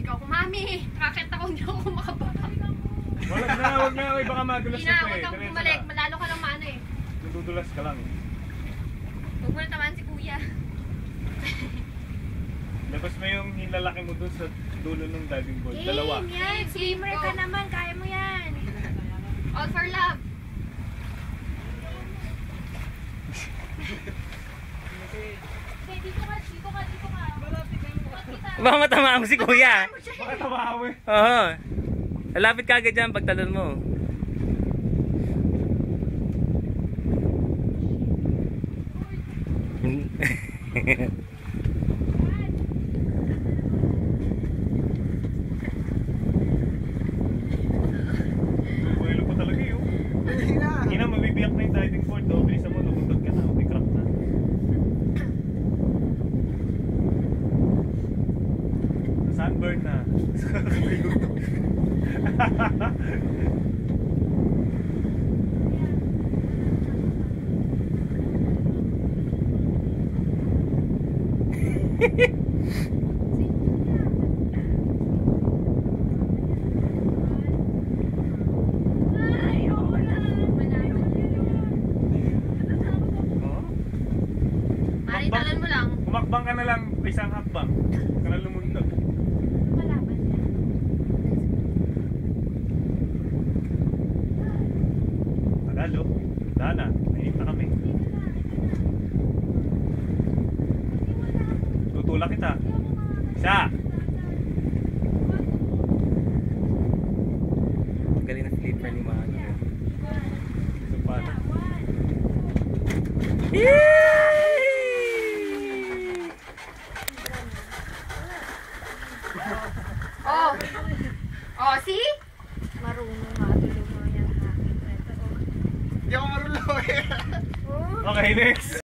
Ikaw ko, mami. Bakit ako hindi ako makababa? Wag na. Ay, baka madulas ka pa eh. Huwag kang bumalik. Malalo ka lang maano eh. Nadudulas ka lang. Huwag mo na tamaan si kuya. Labas mo yung hilalaki mo dun sa dulo ng diving board. Dalawa. Yan. Swimmer ka naman. Kaya mo yan. All for love. Dito ka. Baka matamaan mo si kuya. Baka tawawi. Oo. Lalapit ka agad dyan pagtalon mo. Buwelo ko talaga yun. Ina, mabibiyak na yung diving board. Bilisan mo, lumundog ka na. May crack na. Sunburn na. Mari, talon mo lang. Kumakbang ka na lang, isang hakbang. Ka na lumundog. Malaban yan. Tagalo. Dana, nainip na kami. Tutulak kita. Isa. Galing na flipper ni Mano. Isang pala. Oh. Oh, see? Marunong nga tulungan yan. Okay, next.